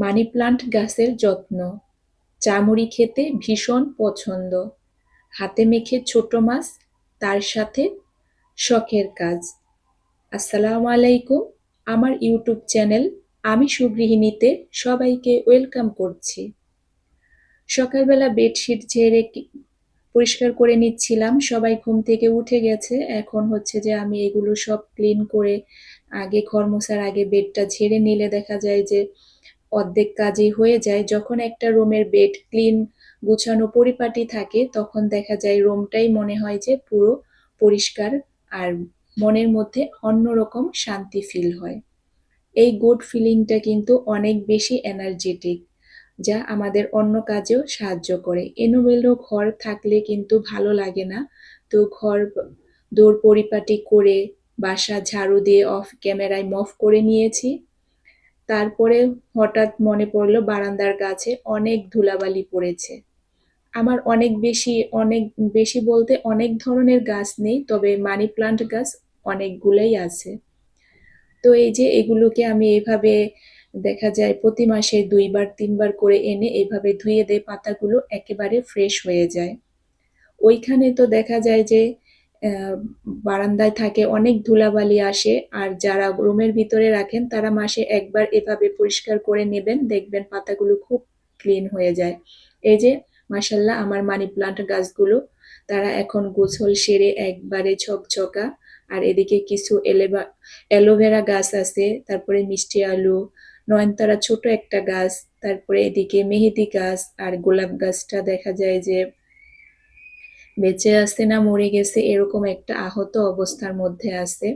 Money plant গাছের যত্ন। চা-মুড়ি খেতে ভীষণ পছন্দ। হাতে মেখে ছোট মাছ, তার সাথে শখের কাজ। আসসালামু আলাইকুম। আমার ইউটিউব চ্যানেল আমি সুগৃহিণীতে সবাইকে ওয়েলকাম করছি। সকালবেলা বেডশিট ঝেড়ে পরিষ্কার করে নিচ্ছিলাম। সবাই ঘুম থেকে উঠে গেছে। এখন হচ্ছে যে আমি এগুলো সব ক্লিন করে আগে ঘর মোছার আগে বেডটা ঝেড়ে নিলে দেখা যায় যে অর্ধেক কাজই হয়ে যায়। যখন একটা রুমের বেড ক্লিন গুছানো পরিপাটি থাকে তখন দেখা যায় রুমটাই মনে হয় যে পুরো পরিষ্কার আর মনের মধ্যে অন্যরকম শান্তি ফিল হয়। এই গুড ফিলিংটা কিন্তু অনেক বেশি এনার্জেটিক, যা আমাদের অন্য কাজেও সাহায্য করে। এলোমেলো ঘর থাকলে কিন্তু ভালো লাগে না। তো ঘর দোর পরিপাটি করে বাসা ঝাড়ু দিয়ে অফ ক্যামেরায় মফ করে নিয়েছি। তারপরে হঠাৎ মনে পড়লো বারান্দার গাছে অনেক ধুলাবালি পড়েছে। আমার অনেক বেশি বলতে অনেক ধরনের গাছ নেই, তবে মানি প্লান্ট গাছ অনেকগুলাই আছে। তো এই যে এগুলোকে আমি এভাবে দেখা যায় প্রতি মাসে ২ বার ৩ বার করে এনে এভাবে ধুয়ে দেই, পাতাগুলো একেবারে ফ্রেশ হয়ে যায়। ওইখানে তো দেখা যায় যে বারান্দায় থাকে অনেক ধুলাবালি আসে, আর যারা রুমের ভিতরে রাখেন তারা মাসে ১ বার এভাবে পরিষ্কার করে নেবেন, দেখবেন পাতাগুলো খুব ক্লিন হয়ে যায়। এই যে মাশাআল্লাহ আমার মানি প্লান্ট গাছগুলো তারা এখন গোছল সেরে একবারে ঝকঝকা। আর এদিকে কিছু অ্যালোভেরা গাছ আছে, তারপরে মিষ্টি আলু, নয়নতারা ছোট একটা গাছ, তারপরে এদিকে মেহেদি গাছ আর গোলাপ গাছটা দেখা যায় যে বেঁচে আছে না মরে গেছে এরকম একটা আহত অবস্থার মধ্যে আছে।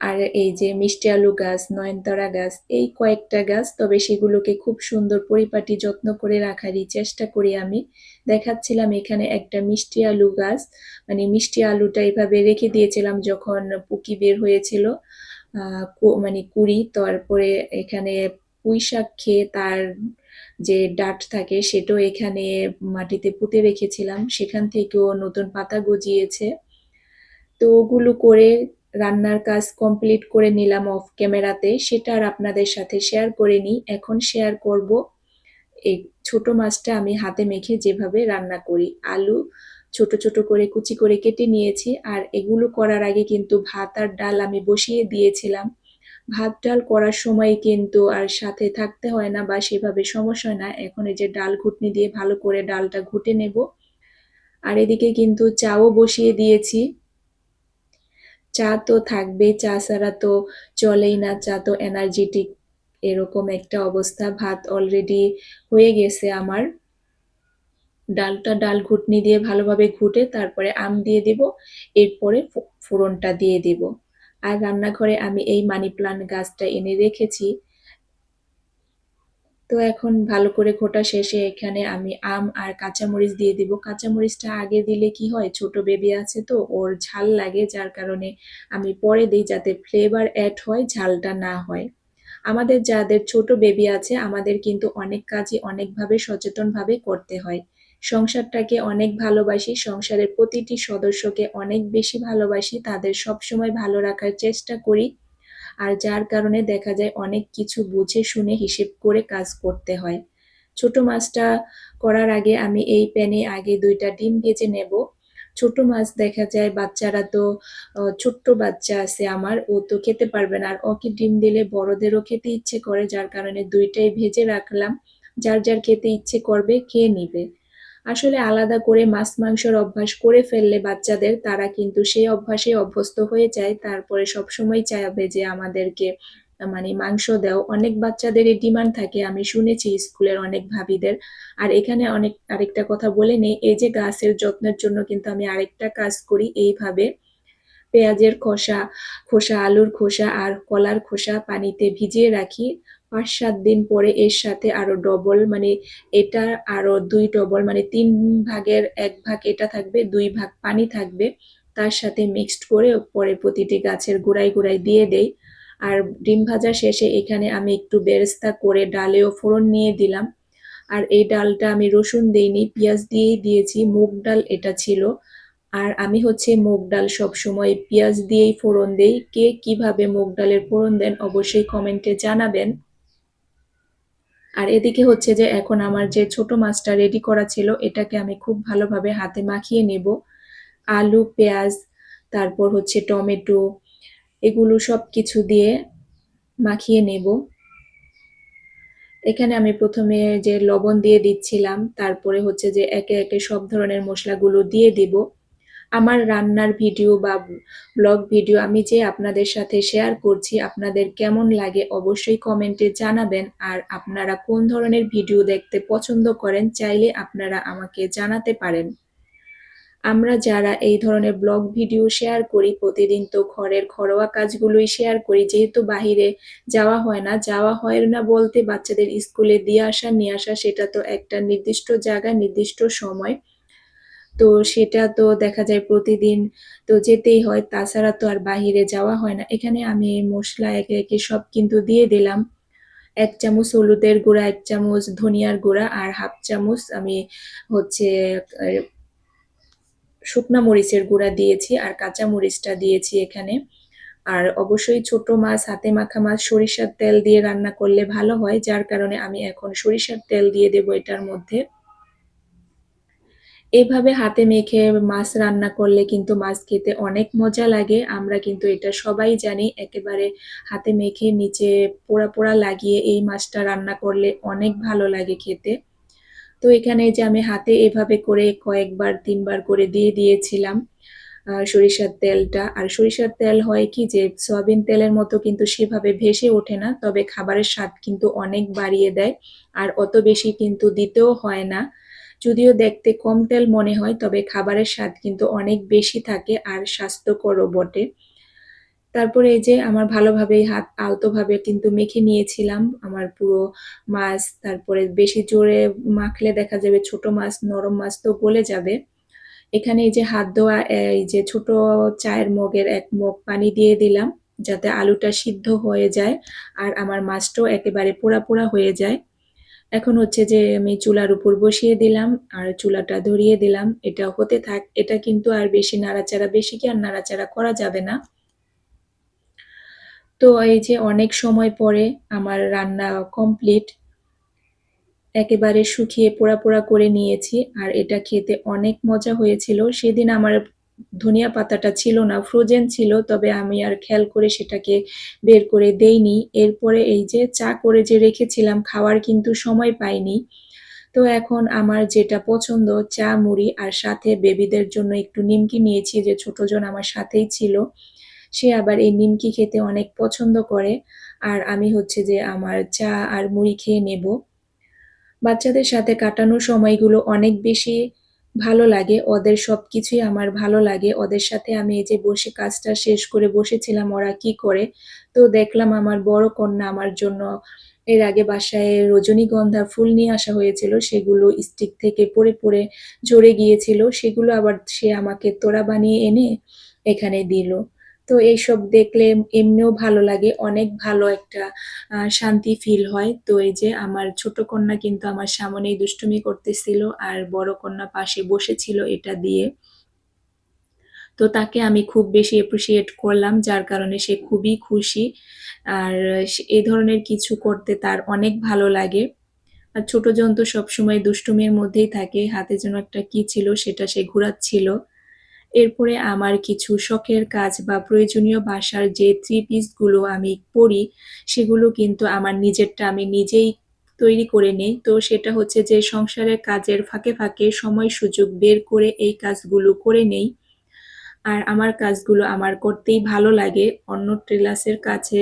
আর এই যে মিষ্টি আলু গাছ, নয়নতারা গাছ, এই কয়েকটা গাছ, তবে সেগুলোকে খুব সুন্দর পরিপাটি যত্ন করে রাখারই চেষ্টা করি আমি। দেখাচ্ছিলাম এখানে একটা মিষ্টি আলু গাছ, মানে মিষ্টি আলুটা এভাবে রেখে দিয়েছিলাম যখন পুঁকি বের হয়েছিল, মানে কুঁড়ি, তারপরে এখানে পুঁইশাক খেয়ে তার যে ডাঁট থাকে সেটাও এখানে মাটিতে পুঁতে রেখেছিলাম, সেখান থেকেও নতুন পাতা গজিয়েছে। তো ওগুলো করে রান্নার কাজ কমপ্লিট করে নিলাম অফ ক্যামেরাতে, সেটা আর আপনাদের সাথে শেয়ার করিনি। এখন শেয়ার করব এই ছোট মাছটা আমি হাতে মেখে যেভাবে রান্না করি। আলু ছোট ছোট করে কুচি করে কেটে নিয়েছি, আর এগুলো করার আগে কিন্তু ভাত আর ডাল আমি বসিয়ে দিয়েছিলাম। ভাত ডাল করার সময় কিন্তু আর সাথে থাকতে হয় না বা সেভাবে সমস্যা হয় না। এখন এই যে ডাল ঘুটনি দিয়ে ভালো করে ডালটা ঘুটে নেব। আর এদিকে কিন্তু চাও বসিয়ে দিয়েছি। চা তো থাকবেই, চা ছাড়া তো চলেই না, চা তো এনার্জেটিক এরকম একটা অবস্থা। ভাত অলরেডি হয়ে গেছে আমার। ডাল ঘুটনি দিয়ে ভালোভাবে ঘুটে তারপরে আম দিয়ে দিব, এরপরে ফোড়নটা দিয়ে দিব। আর রান্নাঘরে আমি এই মানি প্লান্ট গাছটা এনে রেখেছি। তো এখন ভালো করে ঘোটা শেষে এখানে আমি আম আর কাঁচামরিচ দিয়ে দিব। কাঁচামরিচটা আগে দিলে কি হয়, ছোট বেবি আছে তো ওর ঝাল লাগে, যার কারণে আমি পরে দিই যাতে ফ্লেভার অ্যাড হয়, ঝালটা না হয়। আমাদের যাদের ছোট বেবি আছে আমাদের কিন্তু অনেক কাজই অনেকভাবে সচেতনভাবে করতে হয়। সংসারটাকে অনেক ভালোবাসি, সংসারের প্রতিটি সদস্যকে অনেক বেশি ভালোবাসি, তাদের সবসময় ভালো রাখার চেষ্টা করি। আর যার কারণে দেখা যায় অনেক কিছু বুঝে শুনে হিসেব করে কাজ করতে হয়। ছোট মাছটা করার আগে আমি এই প্যানে আগে ২ টা ডিম ভেজে নেব। ছোট মাছ দেখা যায় বাচ্চারা তো ছোট্ট বাচ্চা আছে আমার, ও তো খেতে পারবে না। আর ওকে ডিম দিলে বড়দেরও খেতে ইচ্ছে করে, যার কারণে ২ টাই ভেজে রাখলাম। যার খেতে ইচ্ছে করবে খেয়ে নিবে। আসলে আলাদা করে মাছ মাংসের অভ্যাস করে ফেললে বাচ্চাদের, তারা কিন্তু সেই অভ্যাসে অভ্যস্ত হয়ে যায়। তারপরে সবসময় চাইবে যে আমাদেরকে মানে মাংস দাও। অনেক বাচ্চাদেরই ডিমান্ড থাকে, আমি শুনেছি স্কুলের অনেক ভাবিদের। আর এখানে আরেকটা কথা বলে নেই, এই যে গাছের যত্নের জন্য কিন্তু আমি আরেকটা কাজ করি এইভাবে। পেঁয়াজের খোসা, আলুর খোসা আর কলার খোসা পানিতে ভিজিয়ে রাখি। ৫-৭ দিন পরে এর সাথে আরো ডবল, মানে এটা আরো ২ ডবল, মানে ৩ ভাগের ১ ভাগ এটা থাকবে, ২ ভাগ পানি থাকবে। তার সাথে মিক্সড করে পরে প্রতিটি গাছের গোড়ায় দিয়ে দেই। আর ডিম ভাজা শেষে এখানে আমি একটু বেরেস্তা করে ডালেও ফোড়ন নিয়ে দিলাম। আর এই ডালটা আমি রসুন দেইনি, পেঁয়াজ দিয়েই দিয়েছি। মুগ ডাল এটা ছিল। আর আমি হচ্ছে মুগ ডাল সবসময় পেঁয়াজ দিয়েই ফোড়ন দেই। কে কিভাবে মুগ ডালের ফোড়ন দেন অবশ্যই কমেন্টে জানাবেন। আর এদিকে হচ্ছে যে এখন আমার যে ছোট মাছটা রেডি করা ছিল এটাকে আমি খুব ভালোভাবে হাতে মাখিয়ে নেব। আলু, পেঁয়াজ, তারপর হচ্ছে টমেটো, এগুলো সবকিছু দিয়ে মাখিয়ে নেব। এখানে আমি প্রথমে যে লবণ দিয়ে দিচ্ছিলাম, তারপরে হচ্ছে যে একে একে সব ধরনের মশলাগুলো দিয়ে দিব। আমার রান্নার ভিডিও বা ব্লগ ভিডিও আমি যে আপনাদের সাথে শেয়ার করছি, আপনাদের কেমন লাগে অবশ্যই কমেন্টে জানাবেন। আর আপনারা কোন ধরনের ভিডিও দেখতে পছন্দ করেন চাইলে আপনারা আমাকে জানাতে পারেন। আমরা যারা এই ধরনের ব্লগ ভিডিও শেয়ার করি প্রতিদিন তো ঘরের ঘরোয়া কাজগুলোই শেয়ার করি, যেহেতু বাহিরে যাওয়া হয় না বলতে বাচ্চাদের স্কুলে দিয়ে আসা নিয়ে আসা সেটা তো একটা নির্দিষ্ট জায়গা নির্দিষ্ট সময়, তো সেটা তো দেখা যায় প্রতিদিন তো যেতেই হয়, তাছাড়া তো আর বাহিরে যাওয়া হয় না। এখানে আমি মসলা একে একে সব কিন্তু দিয়ে দিলাম। ১ চামচ হলুদের গুঁড়া, ১ চামচ ধনিয়ার গুঁড়া আর 1/2 চামচ আমি হচ্ছে আ শুকনা মরিচের গুঁড়া দিয়েছি আর কাঁচা মরিচটা দিয়েছি এখানে। আর অবশ্যই ছোট মাছ, হাতে মাখা মাছ সরিষার তেল দিয়ে রান্না করলে ভালো হয়, যার কারণে আমি এখন সরিষার তেল দিয়ে দেব এটার মধ্যে। এভাবে হাতে মেখে মাছ রান্না করলে কিন্তু মাছ খেতে অনেক মজা লাগে। আমরা কিন্তু এটা সবাই জানি। একেবারে হাতে মেখে নিচে পোড়া, পোড়া লাগিয়ে এই মাছটা রান্না করলে অনেক ভালো লাগে খেতে। তো এখানে এই যে আমি হাতে এভাবে করে কয়েকবার ৩ বার করে দিয়ে দিয়েছিলাম সরিষার তেলটা। আর সরিষার তেল হয় কি যে সয়াবিন তেলের মতো কিন্তু সেভাবে ভেসে ওঠে না। তবে খাবারের স্বাদ কিন্তু অনেক বাড়িয়ে দেয়। আর অত বেশি কিন্তু দিতেও হয় না। যদিও দেখতে কম তেল মনে হয় তবে খাবারের স্বাদ কিন্তু অনেক বেশি থাকে আর স্বাস্থ্যকরও বটে। তারপরে এই যে আমার ভালোভাবে হাত আলতোভাবে কিন্তু মেখে নিয়েছিলাম আমার পুরো মাছ। তারপরে বেশি জোরে মাখলে দেখা যাবে ছোট মাছ, নরম মাছ তো গলে যাবে। এখানে এই যে হাত ধোয়া এই যে ছোট চায়ের মগের ১ মগ পানি দিয়ে দিলাম, যাতে আলুটা সিদ্ধ হয়ে যায় আর আমার মাছটাও একেবারে পোড়া, পোড়া হয়ে যায়। এখন হচ্ছে যে আমি চুলার উপর বসিয়ে দিলাম আর চুলাটা ধরিয়ে দিলাম। এটা হতে থাক। এটা কিন্তু আর বেশি কি আর নাড়াচাড়া করা যাবে না। তো এই যে অনেক সময় পরে আমার রান্না কমপ্লিট। একেবারে শুকিয়ে পোড়া, পোড়া করে নিয়েছি আর এটা খেতে অনেক মজা হয়েছিল। সেদিন আমার ধনিয়া পাতাটা ছিল না, ফ্রোজেন ছিল। তবে আমি আর খেয়াল করে সেটাকে বের করে দেইনি। এরপরে এই যে চা করে যে রেখেছিলাম, খাওয়ার কিন্তু সময় পাইনি। তো এখন আমার যেটা পছন্দ চা, মুড়ি আর সাথে বেবিদের জন্য একটু নিমকি নিয়েছি, যে ছোটজন আমার সাথেই ছিল। সে আবার এই নিমকি খেতে অনেক পছন্দ করে। আর আমি হচ্ছে যে আমার চা আর মুড়ি খেয়ে নেব। বাচ্চাদের সাথে কাটানো সময়গুলো অনেক বেশি ভালো লাগে। ওদের সবকিছুই আমার ভালো লাগে। ওদের সাথে আমি এই যে বসে কাজটা শেষ করে বসেছিলাম ওরা কি করে। তো দেখলাম আমার বড় কন্যা আমার জন্য এর আগে বাসায় রজনীগন্ধা ফুল নিয়ে আসা হয়েছিল। সেগুলো স্টিক থেকে পড়ে, পড়ে ঝরে গিয়েছিল। সেগুলো আবার সে আমাকে তোড়া বানিয়ে এনে এখানে দিল। তো এইসব দেখলে এমনিও ভালো লাগে। অনেক ভালো একটা শান্তি ফিল হয়। তো এই যে আমার ছোট কন্যা কিন্তু আমার সামনেই দুষ্টুমি করতেছিল আর বড় কন্যা পাশে বসেছিল এটা দিয়ে। তো তাকে আমি খুব বেশি অ্যাপ্রিশিয়েট করলাম, যার কারণে সে খুবই খুশি। আর এই ধরনের কিছু করতে তার অনেক ভালো লাগে। আর ছোটজন তো সবসময় দুষ্টুমির মধ্যেই থাকে। হাতে যেন একটা কি ছিল সেটা সে ঘুরাচ্ছিল। এরপরে আমার কিছু শখের কাজ বা প্রয়োজনীয় বাসার যে থ্রি পিস গুলো আমি পড়ি, সেগুলো কিন্তু আমার নিজেরটা আমি নিজেই তৈরি করে নেই। তো সেটা হচ্ছে যে সংসারের কাজের ফাঁকে, ফাঁকে সময় সুযোগ বের করে এই কাজগুলো করে নেই। আর আমার কাজগুলো আমার করতেই ভালো লাগে। অন্য টেলার্সের কাছে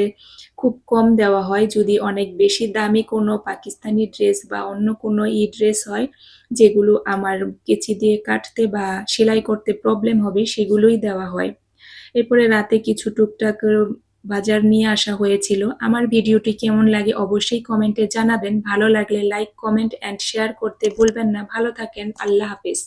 খুব কম দেওয়া হয়। যদি অনেক বেশি দামি কোনো পাকিস্তানি ড্রেস বা অন্য কোনো ড্রেস হয়, যেগুলো আমার কেচি দিয়ে কাটতে বা সেলাই করতে প্রবলেম হবে, সেগুলোই দেওয়া হয়। এরপরে রাতে কিছু টুকটাক বাজার নিয়ে আসা হয়েছিল। আমার ভিডিওটি কেমন লাগে অবশ্যই কমেন্টে জানাবেন। ভালো লাগলে লাইক, কমেন্ট অ্যান্ড শেয়ার করতে ভুলবেন না। ভালো থাকেন। আল্লাহ হাফেজ।